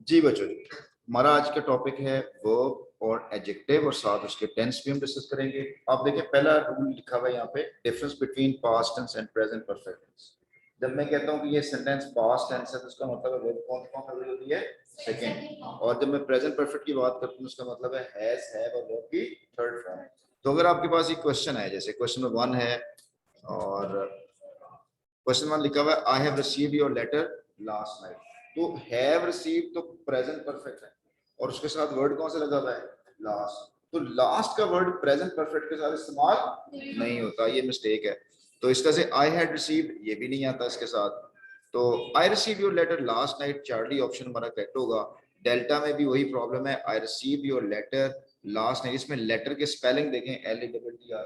जी बच्चों जी, हमारा आज का टॉपिक है वर्ब और एडजेक्टिव और साथ उसके टेंस भी हम डिस्कस करेंगे। आप देखिए पहला रूल लिखा हुआ है यहाँ पे, difference between past tense and present perfect tense. जब मैं कहता हूँ कि ये सेंटेंस पास्ट टेंस है तो उसका मतलब है वर्ब कौन कौन सा होती है, सेकंड। और जब मैं प्रेजेंट परफेक्ट की बात करता हूँ उसका मतलब है हैज, हैव और वर्ब की थर्ड फॉर्म। तो अगर आपके पास एक क्वेश्चन है, जैसे क्वेश्चन नंबर 1 है और क्वेश्चन 1 लिखा हुआ है I have received your letter last night, तो हैव रिसीव्ड तो प्रेजेंट परफेक्ट है और उसके साथ वर्ड कौन सा लगा हुआ है, लास्ट। तो लास्ट का वर्ड प्रेजेंट परफेक्ट के साथ इस्तेमाल नहीं होता, ये मिस्टेक है। तो इस तरह से आई हैड रिसीव्ड ये भी नहीं आता इसके साथ। तो I receive your letter last night, Charlie option हमारा करेक्ट होगा। डेल्टा में भी वही प्रॉब्लम है, I receive your letter last night, इसमें लेटर के स्पेलिंग देखें LETTR।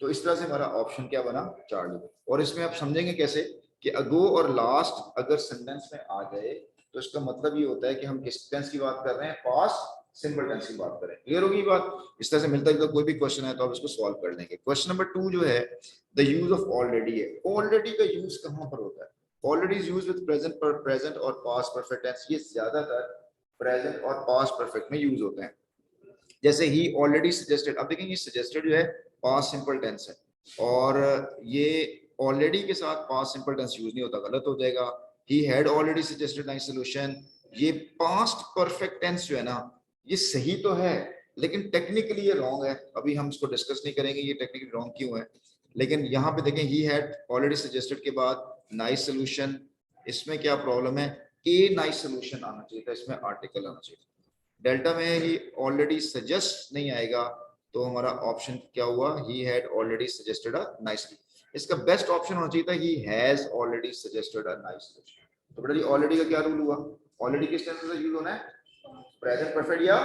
तो इस तरह से हमारा ऑप्शन क्या बना, चार्ली। और इसमें आप समझेंगे कैसे कि अगो और लास्ट अगर सेंटेंस में आ गए तो इसका मतलब ये होता है कि हम किस टेंस की बात कर रहे हैं, पास्ट सिंपल टेंस की बात करें। क्लियर होगी बात। इस तरह से मिलता जुलता कोई भी क्वेश्चन है तो आप इसको सॉल्व कर लेंगे। क्वेश्चन नंबर 2 जो है द यूज ऑफ ऑलरेडी है। ऑलरेडी का यूज कहां पर होता है? Already is used with present और पास्ट परफेक्ट टेंस। ये ज्यादातर प्रेजेंट और पास्ट परफेक्ट में यूज होते हैं। जैसे ही ऑलरेडी सजेस्टेड, अब देखेंगे सजेस्टेड जो है पास्ट सिंपल टेंस है और ये ऑलरेडी के साथ पास्ट सिंपल टेंस यूज नहीं होता, गलत हो जाएगा। He had already suggested nice solution, ये पास्ट परफेक्ट टेंस जो है ना, ये सही तो है लेकिन टेक्निकली ये रॉन्ग है। अभी हम इसको डिस्कस नहीं करेंगे ये टेक्निकली रॉन्ग क्यों है। लेकिन यहाँ पे देखें ही हैड ऑलरेडी सजेस्टेड के बाद नाइस सॉल्यूशन, इसमें क्या प्रॉब्लम है, ए नाइस सॉल्यूशन आना चाहिए था, इसमें आर्टिकल आना चाहिए। डेल्टा में ही ऑलरेडी सजेस्ट नहीं आएगा तो हमारा ऑप्शन क्या हुआ, he had already suggested a nice. इसका बेस्ट ऑप्शन होना चाहिए था he has already suggested a nice. तो बेटा जी ऑलरेडी का क्या रूल हुआ, ऑलरेडी किस टेंस में यूज होना है, प्रेजेंट परफेक्ट या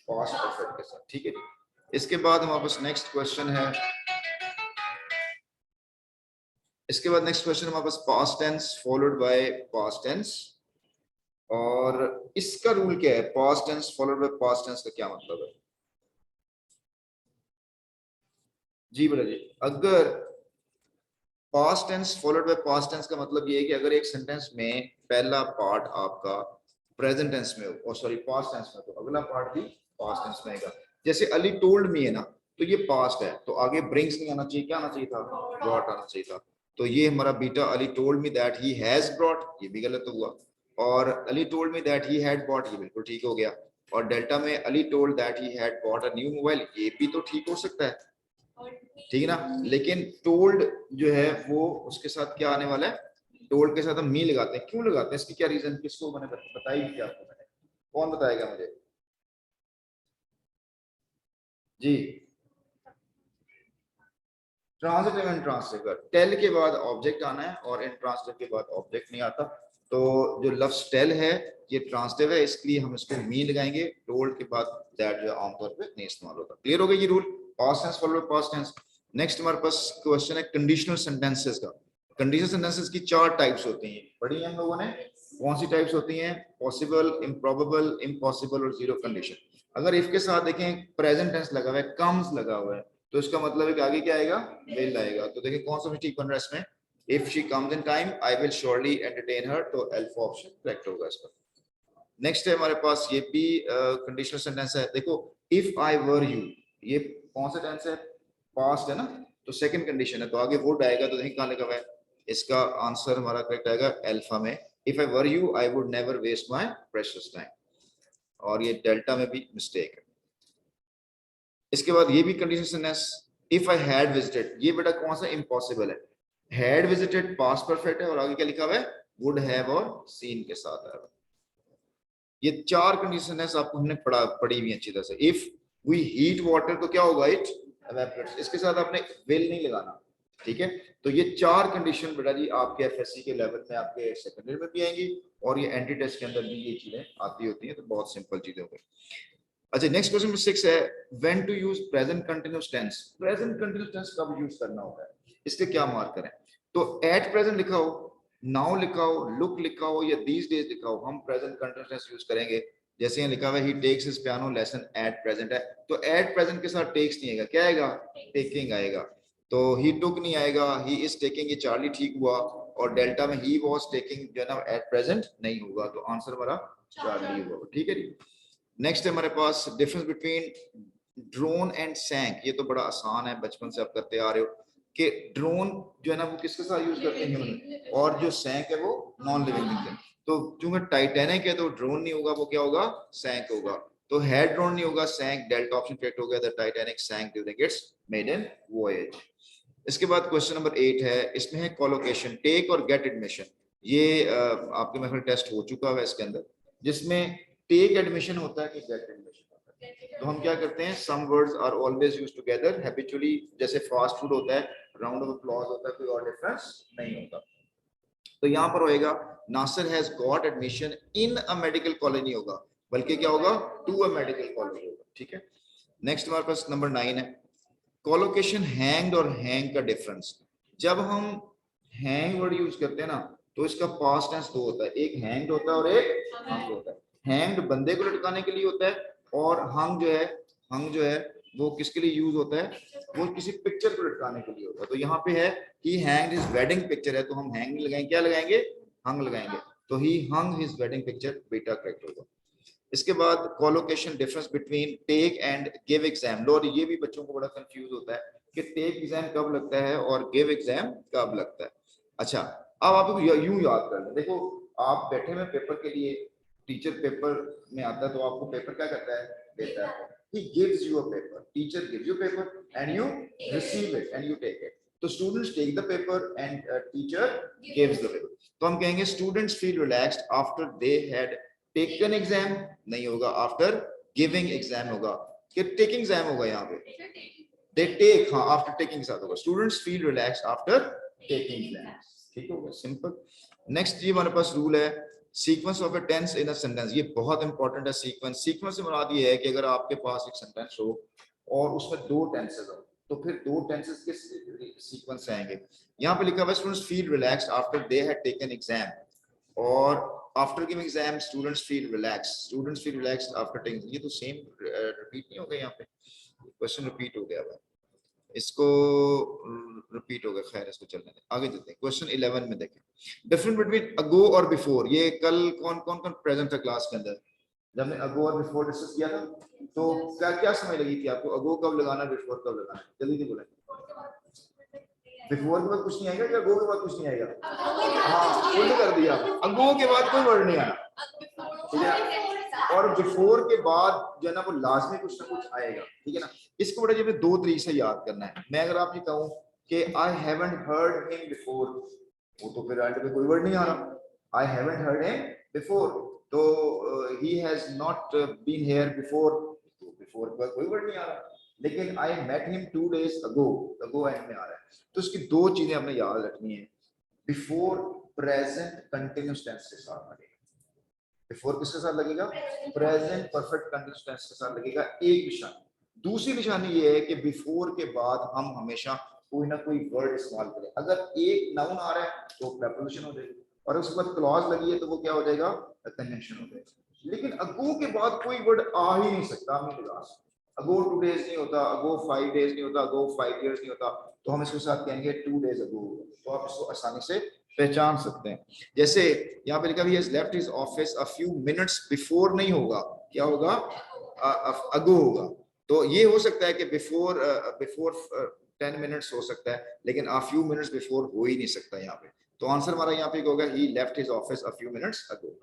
पास्ट परफेक्ट के साथ। ठीक है जी। इसके बाद हमारे पास नेक्स्ट क्वेश्चन है, इसके बाद नेक्स्ट क्वेश्चन हमारे पास past tense followed by past tense. और इसका रूल क्या है, past tense followed by past tense का क्या मतलब है? जी बेटा जी, अगर past tense followed by past tense का मतलब ये है कि अगर एक सेंटेंस में पहला पार्ट आपका प्रेजेंट टेंस में हो और सॉरी पास्ट टेंस में, तो अगला पार्ट भी पास्ट टेंस में आएगा। जैसे अली टोल्ड मी है ना, तो ये पास्ट है तो आगे ब्रिंग्स नहीं आना चाहिए, क्या आना चाहिए था, ब्रॉट आना चाहिए था। तो ये हमारा beta Ali told me that he has brought, ये भी गलत हुआ। और Ali told me that he had bought, ये बिल्कुल ठीक हो गया। और डेल्टा में Ali told that he had bought a new mobile, ये भी तो ठीक हो सकता है, ठीक है ना। लेकिन टोल्ड जो है वो उसके साथ क्या आने वाला है, टोल्ड के साथ हम मी लगाते हैं, क्यों लगाते हैं, इसकी क्या रीजन, किसको मैंने बताई क्या आपको मैंने, कौन बताएगा मुझे जी। ट्रांजिटिव एंड ट्रांसिटिव, टेल के बाद ऑब्जेक्ट आना है और इंट्रांसिटिव के बाद ऑब्जेक्ट नहीं आता। तो जो लफ्ज टेल है ये ट्रांसिटिव है, इसलिए हम इसको मी लगाएंगे, टोल्ड के बाद दैट जो आमतौर पे नहीं इस्तेमाल होता। क्लियर हो गया ये rule, past tense follow past tense. Next हमारे पास क्वेश्चन है कंडीशनल सेंटेंसेस का। कंडीशनल सेंटेंसेस की 4 टाइप्स होती हैं, पढ़ी हम लोगों ने। कौन सी टाइप्स होती हैं, पॉसिबल, इम्प्रोबेबल, इम्पॉसिबल और जीरो कंडीशन। अगर इफ के साथ देखें प्रेजेंट टेंस लगा हुआ है, कम्स लगा हुआ है, तो इसका मतलब है कि आगे क्या आएगा, विल आएगा। तो देखिए कौन सा ठीक बन रहा है इसमें, if she comes in time I will surely entertain her, तो अल्फा ऑप्शन करेक्ट होगा इसका। नेक्स्ट है हमारे पास ये भी कंडीशनल सेंटेंस है, देखो इफ आई वर यू, ये कौन सा टेंस है, पास्ट है ना, तो सेकंड कंडीशन है, तो आगे वुड आएगा, तो देखिए कहां लिखा हुआ है, इसका आंसर हमारा करेक्ट आएगा अल्फा में। If I were you I would never waste my precious time, और ये डेल्टा में भी मिस्टेक है। इसके बाद ये भी condition sentence, if I had visited, ये बेटा कौन सा इम्पॉसिबल है, हैड विजिटेड पास्ट परफेक्ट है और आगे क्या लिखा हुआ है, वुड हैव और सीन के साथ है। ये 4 कंडीशन है आपको हमने पढ़ी हुई अच्छी तरह से। इफ वी हीट वाटर तो क्या होगा, इट एवेपोरेट्स, इसके साथ आपने विल नहीं लगाना, ठीक है। तो ये 4 कंडीशन बेटा जी आपके एफएससी के लेवल में, आपके सेकेंडरी में भी आएंगी और ये एंटी टेस्ट के अंदर भी ये चीजें आती होती हैं, तो बहुत सिंपल चीजें हो गई। अच्छा नेक्स्ट क्वेश्चन नंबर 6 है when to use present continuous tense. Present continuous tense कब यूज करना होगा, इसके क्या मार्कर है, तो एट प्रेजेंट लिखा हो, नाउ लिखा हो, लुक लिखा हो या दीस डेज लिखा हो, हम प्रेजेंट कंटीन्यूअस टेंस यूज करेंगे। जैसे यहाँ लिखा हुआ है he takes his piano lesson at present है, तो एट प्रेजेंट के साथ टेक्स नहीं आएगा, क्या आएगा, टेकिंग आएगा। तो ही टुक नहीं आएगा, ही इज टेकिंग, ये चार्ली ठीक हुआ। और डेल्टा में ही वाज टेकिंग जो है ना एट प्रेजेंट नहीं होगा, तो आंसर हमारा 4 नहीं होगा। ठीक है जी। नेक्स्ट है हमारे पास डिफरेंस बिटवीन ड्रोन एंड सैंक। ये तो बड़ा आसान है, बचपन से आप करते आ रहे हो कि ड्रोन जो है ना वो किसके साथ यूज करते हैं, ह्यूमन, और जो सैंक है वो नॉन लिविंग थिंग है। तो चूंकि टाइटैनिक है तो ड्रोन नहीं होगा, वो क्या होगा, सैंक होगा। तो है ड्रोन नहीं होगा, सैंक, डेल्टा ऑप्शन करेक्ट हो गया। The Titanic sank during its maiden voyage. इसके बाद क्वेश्चन नंबर 8 है, इसमें है कोलोकेशन, टेक और गेट एडमिशन। ये आपके मेरे टेस्ट हो चुका है इसके अंदर, जिसमें टेक एडमिशन होता है कि गेट एडमिशन होता है। तो हम क्या करते हैं, some words are always used together habitually, जैसे फास्ट फूड होता है, राउंड ऑफ अप्लॉज होता है, कोई और डिफरेंस नहीं होता। तो यहाँ पर होएगा Nasir has got admission in a medical college नहीं होगा, बल्कि क्या होगा, टू अ मेडिकल कॉलेज होगा। ठीक है। नेक्स्ट हमारे पास नंबर 9 है, कोलोकेशन हैंग्ड और हैंग का डिफरेंस। जब हम हैंग वर्ड यूज करते हैं ना, तो इसका पास्ट टेंस दो होता है, एक हैंग्ड होता है और एक हंग होता है। हैंग्ड बंदे को लटकाने के लिए होता है, और हंग जो है वो किसके लिए यूज होता है, वो किसी पिक्चर को लटकाने के लिए होता है। तो यहाँ पे है ही हैंग्ड हिज वेडिंग पिक्चर है, तो हम हैंग नहीं लगाएंगे, क्या लगाएंगे, हंग लगाएंगे। तो he hung his wedding picture, बेटा करेक्ट होगा। इसके बाद collocation difference between take and give exam. लो, ये भी बच्चों को बड़ा कंफ्यूज होता है कि टेक एग्जाम कब लगता है और गिव एग्जाम कब लगता है। अच्छा, अब आप यूं याद कर लें, देखो आप बैठे हुए पेपर के लिए, टीचर पेपर में आता है तो आपको पेपर क्या करता है, देता है। he gives you a paper, teacher gives you paper and you receive it and you take it. तो students take the paper and teacher gives the paper. तो हम कहेंगे students feel relaxed after they had taken exam, नहीं होगा, after giving exam होगा, कि taking exam होगा यहाँ पे, they take, हाँ after taking साथ होगा, students feel relaxed after taking exam। ठीक होगा, सिंपल। नेक्स्ट ये हमारे पास रूल है, sequence of a tense in a sentence. ये बहुत इंपॉर्टेंट है सीक्वेंस। सीक्वेंस से मुराद ये है कि अगर आपके पास एक सेंटेंस हो और उसमें दो टेंसेस हो, तो फिर दो टेंसेस के सीक्वेंस आएंगे। यहाँ पे लिखा हुआ है students feel relaxed after they had taken exam, और after giving exam students feel relaxed after taking. ये तो सेम रिपीट नहीं हो गया, यहाँ पे क्वेश्चन रिपीट हो गया है, इसको रिपीट हो गया। खैर इसको चलने दें, आगे चलते हैं। क्वेश्चन 11 में देखें, डिफरेंट बिटवीन अगो और बिफोर। ये कल कौन कौन कौन प्रेजेंट था क्लास के अंदर जब हमने अगो और बिफोर डिस्कस किया था? तो क्या क्या समझ लगी थी आपको, अगो कब लगाना, बिफोर कब लगाना? जल्दी से बोलें। बिफोर के बाद कुछ नहीं आएगा, क्या अगो के बाद कुछ नहीं आएगा? हाँ, उल्टा कर दिया, अगो के बाद कोई वर्ड नहीं आया, ठीक है, और बिफोर के बाद जो है ना वो लाजमी कुछ ना कुछ आएगा। ठीक है ना। इसको बड़ा जब दो तरीके से याद करना है। मैं अगर आप ये कहूँ कि आई हैवंट हर्ड हिम बिफोर, वो तो फिर एंड पे कोई वर्ड नहीं आ रहा। I haven't heard him before, तो he has not been here before, तो बिफोर का कोई वर्ड नहीं आ रहा। लेकिन I met him 2 days ago, ago and में आ रहा है। तो इसकी दो चीजें हमने याद रखनी है, बिफोर प्रेजेंट कंटिन्यूअस टेंस के साथ लगेगा, बिफोर किसके साथ लगेगा, प्रेजेंट परफेक्ट कंटिन्यूअस टेंस के साथ लगेगा, एक निशानी। दूसरी निशानी ये है कि बिफोर के बाद हम हमेशा कोई ना कोई वर्ड इस्तेमाल करें। अगर एक नाउन आ रहा है तो प्रेपोजिशन हो जाएगी, और उसके बाद क्लॉज लगी है तो वो क्या हो जाएगा, कंजंक्शन हो जाएगा। लेकिन अगो के बाद कोई वर्ड आ ही नहीं सकता अपनी निगाह से। अगो 2 days नहीं होता, अगो 5 days नहीं होता, अगो 5 years नहीं होता, तो हम इसके साथ कहेंगे 2 days अगो। तो आप इसको आसानी से पहचान सकते हैं। जैसे यहाँ पे लिखा भी है left his office a few minutes before, नहीं होगा, क्या होगा, अगो होगा। तो ये हो सकता है कि बिफोर 10 minutes हो सकता है, लेकिन a few minutes before हो ही नहीं सकता यहाँ पे। तो आंसर हमारा यहाँ पे होगा he left his office a few minutes ago।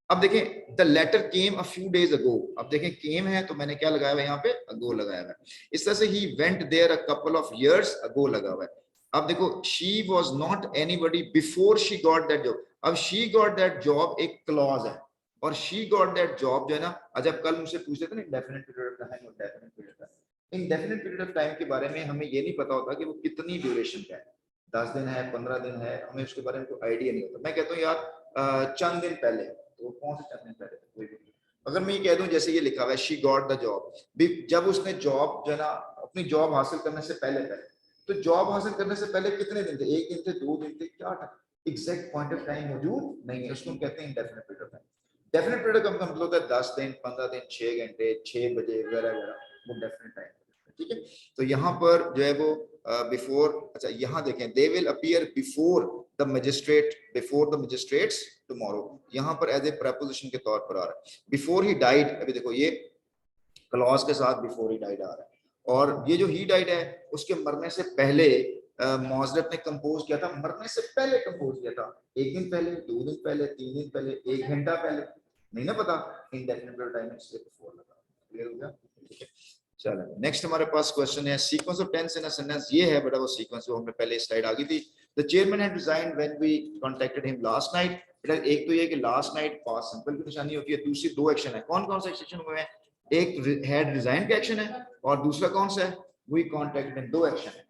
अब देखें the letter came a few days ago। अब देखें came है तो मैंने क्या लगाया हुआ है यहाँ पे, ago लगाया हुआ है। इस तरह से he went there a couple of years ago लगा हुआ है। अब देखो she was not anybody before she got that job। अब she got that job एक क्लॉज है, और she got that job जो है ना, जब कल मुझसे पूछते थे ना डेफिनेट पीरियड का है, डेफिनेट पीरियड का, इंडेफिनिट पीरियड ऑफ टाइम के बारे में हमें ये नहीं पता होता कि वो कितनी ड्यूरेशन का है, 10 दिन है, 15 दिन है, हमें उसके बारे में कोई आइडिया नहीं होता। मैं कहता हूँ यार चंद दिन पहले, तो कौन से चंद दिन पहले, कोई भी। अगर मैं ये कह दूं जैसे ये लिखा हुआ है शी गॉट द जॉब, जब उसने जॉब जो है ना अपनी जॉब हासिल करने से पहले पहले, तो जॉब हासिल करने से पहले कितने दिन थे, 1 दिन थे, 2 दिन थे, क्या था, एग्जैक्ट पॉइंट ऑफ टाइम मौजूद नहीं है, उसको हम कहते हैं indefinite period of time. Definite period का मतलब होता है 10 दिन, 15 दिन, 6 घंटे, 6 बजे वगैरह वगैरह, वो डेफिनेट टाइम। ठीक है। तो यहाँ पर जो है वो बिफोर, अच्छा यहाँ देखें, they will appear before the magistrates tomorrow, यहाँ पर एज ए प्रेपोजिशन के तौर पर आ रहा है। बिफोर ही डाइड, अभी देखो ये क्लॉज के साथ बिफोर ही डाइड आ रहा है, और ये जो ही डाइड है उसके मरने से पहले मौजरत ने कंपोज किया था, मरने से पहले कंपोज किया था, 1 दिन पहले, 2 दिन पहले, 3 दिन पहले, 1 घंटा पहले, नहीं ना पता, इंडेफिनिट टाइम इसलिए बिफोर लगा। क्लियर हो गया? ठीक है, चलो नेक्स्ट हमारे पास क्वेश्चन है sequence of tense in a sentence. ये है बड़ा वो सीक्वेंस जो हमने पहले स्लाइड आ गई थी। The chairman had resigned when we contacted him last night. बेटा एक तो ये कि लास्ट नाइट पास्ट सिंपल की निशानी होती है, दूसरी दो एक्शन है। कौन कौन सा एक्शन हुए हैं? एक हैड रिजाइन का एक्शन है और दूसरा कौन सा है? वी कांटेक्टेड हिम, दो एक्शन है।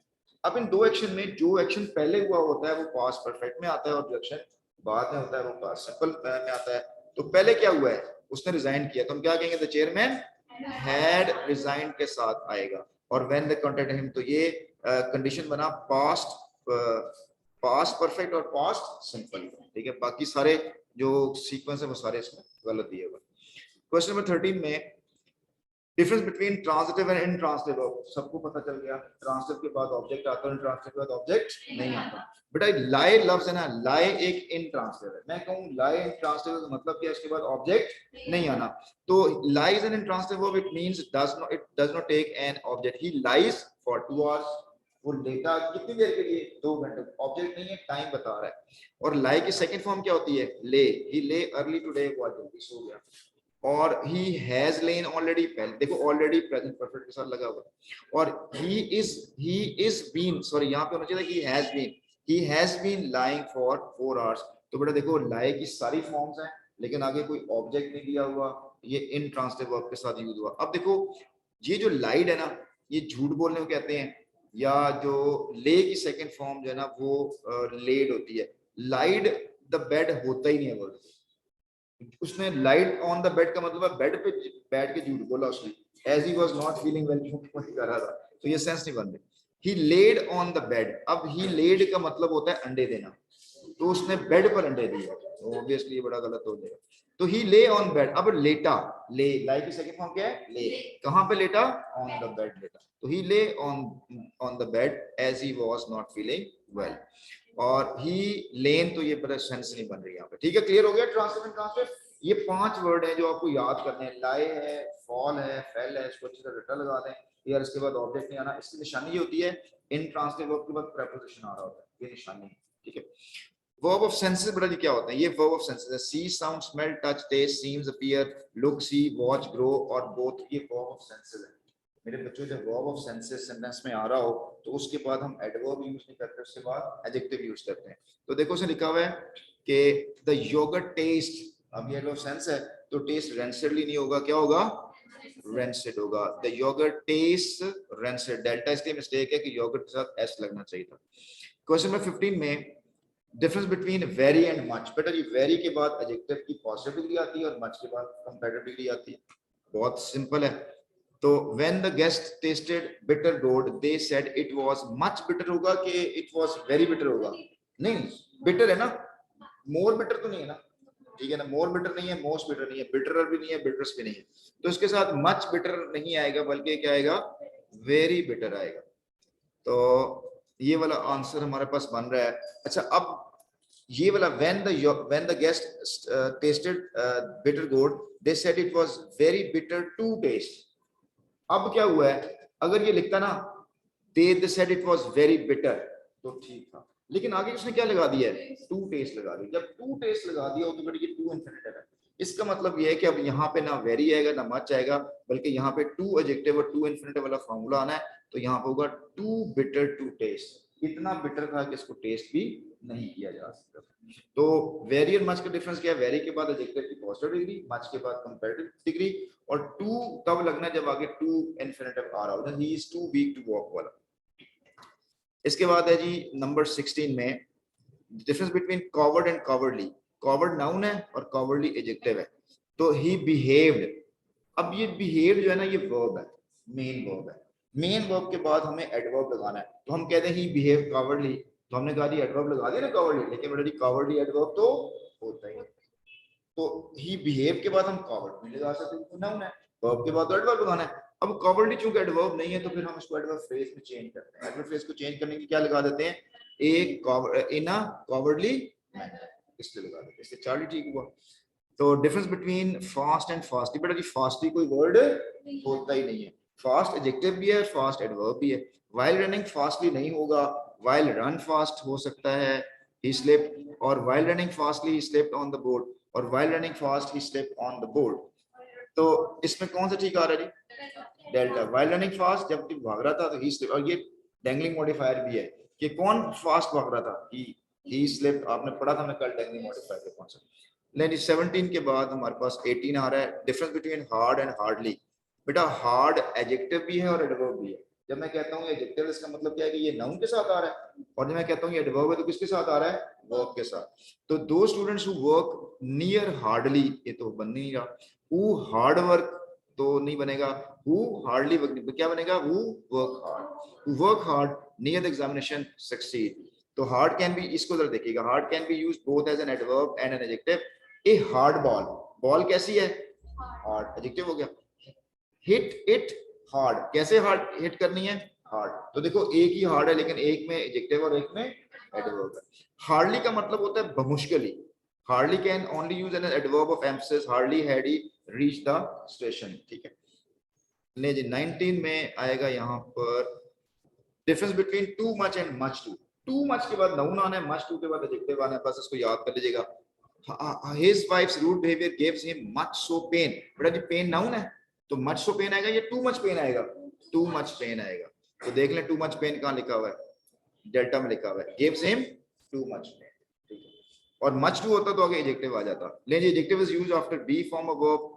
अब इन दो एक्शन में जो एक्शन पहले हुआ होता है वो पास्ट परफेक्ट में आता है, और जो एक्शन बाद में होता है वो पास्ट सिंपल में आता है। तो पहले क्या हुआ है? उसने रिजाइन किया, तो हम क्या कहेंगे? द चेयरमैन हैड रिजाइन के साथ आएगा। और व्हेन द कांटेक्टेड हिम, तो ये कंडीशन बना पास्ट परफेक्ट और पास्ट सिंपल। ठीक है, बाकी सारे जो सीक्वेंस है वो सारे इसमें गलत दिए हुए। क्वेश्चन नंबर 13 में difference between transitive and intransitive verb, सबको पता चल गया। ट्रांजिटिव के बाद ऑब्जेक्ट आता है, इनट्रांजिटिव के बाद ऑब्जेक्ट नहीं आता। बेटा लाई लफ्ज है ना, लाई एक इनट्रांजिटिव है। मैं कहूं लाई इनट्रांजिटिव का मतलब क्या है? इसके बाद ऑब्जेक्ट नहीं आना। तो lie is an intransitive verb, it means it does not take an object. He lies for 2 hours, वो लेटा कितनी देर के लिए? 2 घंटे। ऑब्जेक्ट नहीं है, टाइम बता रहा है। और लाई की सेकंड फॉर्म क्या होती है? ले। ही ले अर्ली टुडे, वो जल्दी सो गया। और he has lain already, पहले देखो ऑलरेडी प्रेजेंट परफेक्ट के साथ लगा हुआ। और he is been, सॉरी यहाँ पे होना चाहिए he has been lying for 4 hours। तो बेटा देखो lie की सारी फॉर्म्स हैं, लेकिन आगे कोई ऑब्जेक्ट नहीं दिया हुआ, ये इनट्रांजिटिव वर्ब के साथ यूज हुआ। अब देखो ये जो लाइड है ना, ये झूठ बोलने को कहते हैं, या जो ले की सेकंड फॉर्म जो है ना वो लेड होती है। लाइड द बेड होता ही नहीं है वर्ड। उसने लाइट ऑन द बेड का मतलब बेड पे बैठ के झूठ बोला उसने, as he was not feeling well, कर रहा था, तो ये सेंस नहीं बन रही। He laid on the bed, अब ही लेड का मतलब होता है अंडे देना, तो उसने बेड पर अंडे दिए, तो ऑब्वियसली ये बड़ा गलत हो जाएगा। तो ही ले ऑन बेड, अब लेटा, ले लाई की सेकंड फॉर्म क्या है? ले। कहां पे लेटा? ऑन द बेड लेटा। तो he lay on the bed as he was not feeling well. और ही लेन, तो ये बड़ा सेंस नहीं बन रही यहाँ पे। ठीक है, क्लियर हो गया? ट्रांसलेशन ट्रांसलेट, ये 5 वर्ड हैं जो आपको याद करने हैं। लाई है, फॉल है, फेल है, इसको अच्छी तरह रटा लगा दें यार। इसके बाद ऑब्जेक्ट नहीं आना, इसकी निशानी ये होती है इन ट्रांसलेट वर्ब के बाद प्रीपोजिशन आ रहा होता है, ये निशानी है। ठीक है, वर्ब ऑफ सेंसेस बड़ा जी क्या होता है? ये वर्ब ऑफ सेंसेस है। See, sound, smell, touch, taste, seems, appear, look, see, watch, grow और बोथ, ये वर्ब ऑफ सेंसेस है। मेरे बच्चों जब वर्ब ऑफ सेंसेस सेंटेंस में आ रहा हो तो उसके बाद हम एडवर्ब यूज नहीं करते, उसके बाद एडजेक्टिव यूज करते हैं। तो देखो उसमें लिखा हुआ है कि द योगर्ट टेस्ट, अब ये एडवर्ब सेंस है तो टेस्ट रेंसिडली नहीं होगा, क्या होगा? रेंसिड होगा। The yogurt taste rancid, Delta इसलिए मिस्टेक है कि योगर्ट के साथ एस लगना चाहिए था। क्वेश्चन नंबर 15 में difference between very and much. बेटा जी वेरी के बाद एडजेक्टिव की पॉजिटिव डिग्री आती है और मच के बाद कंपैरेटिव डिग्री आती है, बहुत सिंपल है। तो when the guest tasted bitter gourd they said it was much bitter, होगा कि it was very bitter होगा? नहीं, bitter है ना, more bitter तो नहीं है ना, ठीक है ना, more bitter नहीं है, most bitter नहीं है, bitterer भी नहीं है, bitters भी नहीं है, तो इसके साथ much bitter नहीं आएगा, बल्कि क्या आएगा? very bitter आएगा। तो ये वाला आंसर हमारे पास बन रहा है। अच्छा, अब ये वाला when the guest tasted bitter gourd they said it was very bitter to taste, अब क्या हुआ है? अगर ये लिखता ना they said it was very bitter तो ठीक था, लेकिन आगे उसने क्या लगा दिया है? टू टेस्ट लगा दिया। जब टू टेस्ट लगा दिया तो ये टू इंफिनिटिव है। इसका मतलब ये है कि अब यहाँ पे ना वेरी आएगा ना मच आएगा, बल्कि यहाँ पे टू एडजेक्टिव और टू इंफिनिटिव वाला फॉर्मूला आना है। तो यहाँ पे होगा टू बिटर टू टेस्ट, इतना बिटर था कि इसको टेस्ट भी नहीं किया जा सकता। तो वेरी और मच का डिफरेंस क्या है? वेरी के बाद एडजेक्टिव की पॉजिटिव डिग्री, मच के बाद कंपैरेटिव डिग्री, और टू तब लगना जब आगे टू इंफिनिटिव आ रहा हो, he is too weak to walk वाला। इसके बाद है जी नंबर 16 में difference between coward and cowardly. Coward noun है और कॉवर्डली एडजेक्टिव है। तो ही बिहेव्ड, अब ये बिहेव जो है ना ये वर्ब है, मेन वर्ब है। मेन वर्ब के बाद हमें एडवर्ब लगाना है, तो हम कहते हैं ही बिहेव कॉवर्डली, तो हमने कहा जी एडवर्ब लगा दिया ना कॉवर्डली, लेकिन बेटा जी कॉवर्डली एडवर्ब तो होता ही है। तो ही बिहेव के बाद हम कॉवर्ड भी लगा सकते हैं, नाउन है, वर्ब के बाद एडवर्ब लगाना है। अब कवर्डली चूंकि एडवर्ब नहीं है तो फिर हम इसको एडवर्ब फ्रेज में चेंज करते हैं। एडवर्ब फ्रेज को चेंज करने के लिए क्या लगा देते हैं, एक इन अ कवर्डली मैनर, इसलिए लगा देते हैं। इससे चार्ली ठीक हुआ। तो डिफरेंस बिटवीन फास्ट एंड फास्टी, बेटा जी फास्टी कोई वर्ड होता ही नहीं है। फास्ट एडजेक्टिव भी है, फास्ट एडवर्ब भी है। व्हाइल रनिंग फास्टली नहीं होगा, व्हाइल रन फास्ट हो सकता है, he slept, और while running fastly he slept on the board, और while running fast he slept on the board। तो इसमें कौन सा ठीक आ रहा है जी, डेल्टा। व्हाइल रनिंग फास्ट जब भाग रहा था तो ही स्लेप्ट, और ये डैंगलिंग मॉडिफायर भी है कि कौन फास्ट भाग रहा था, ही स्लेप्ट। आपने पढ़ा था मैं कल डैंगलिंग मॉडिफायर का कॉन्सेप्ट। लेकिन 17 के बाद हमारे पास 18 आ रहा है, difference between hard and hardly. बेटा हार्ड एडजेक्टिव भी है और एडवर्ब भी है। जब मैं कहता हूँ एडजेक्टिव इसका मतलब क्या है कि ये नाउन के साथ आ रहा है, और जब मैं कहता हूँ ये एडवर्ब है तो किसके साथ आ रहा है, वर्ब के साथ। तो दो students who work near hardly, ये तो बन नहीं रहा। हु हार्ड वर्क तो नहीं बनेगा, हु हार्डली क्या बनेगा, who work hard. Who work hard near the examination succeed. तो हार्ड कैन बी, इसको जरा देखिएगा, hard can be used both as an adverb and an adjective. A hard ball, ball कैसी है, हार्ड, एडजेक्टिव हो गया। हिट इट हार्ड, कैसे hard hit करनी है, हार्ड। तो देखो एक ही हार्ड है लेकिन एक में एडजेक्टिव और एक में एडवर्ब है। हार्डली का मतलब होता है बमुश्किली। Hardly can only use an adverb of emphasis, hardly had he reach the station. ठीक है, ले जी 19 में आएगा यहाँ पर difference between too much and much too. Too much के बाद नाउन आना है, मच टू के बाद एडजेक्टिव आना है, बस इसको याद कर लीजिएगा। His wife's rude behavior gives him much so pain। बेटा जी पेन नाउन है तो मच सो पेन आएगा या टू मच पेन आएगा, टू मच पेन आएगा। तो देख लें टू मच पेन कहाँ लिखा हुआ है, डेल्टा में लिखा हुआ है, gives him too much pain. ठीक है, और मच टू होता तो आगे एडजेक्टिव आ जाता। लेकिन adjective is used after be form of verb.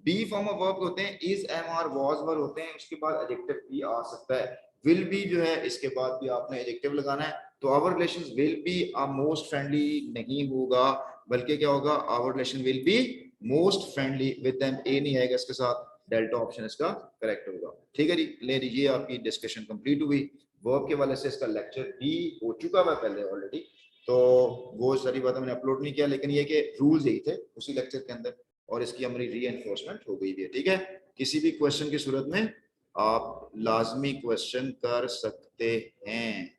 Be form of verb होते हैं, is am are was were होते हैं, उसके बाद एडजेक्टिव भी आ सकता है। विल बी जो है इसके बाद भी आपने एडजेक्टिव लगाना है। तो our relations will be are most friendly नहीं होगा, बल्कि क्या होगा, our relation will be most friendly with them. A नहीं आएगा इसके साथ, डेल्टा ऑप्शन इसका करेक्ट होगा। ठीक है जी, ले लीजिए आपकी डिस्कशन कंप्लीट हुई। वर्ब के वाले से इसका लेक्चर भी हो चुका हुआ पहले ऑलरेडी, तो वो सारी बातें मैंने अपलोड नहीं किया, लेकिन ये कि रूल्स यही थे उसी लेक्चर के अंदर, और इसकी हमारी रीएनफोर्समेंट हो गई है। ठीक है, किसी भी क्वेश्चन की सूरत में आप लाजमी क्वेश्चन कर सकते हैं।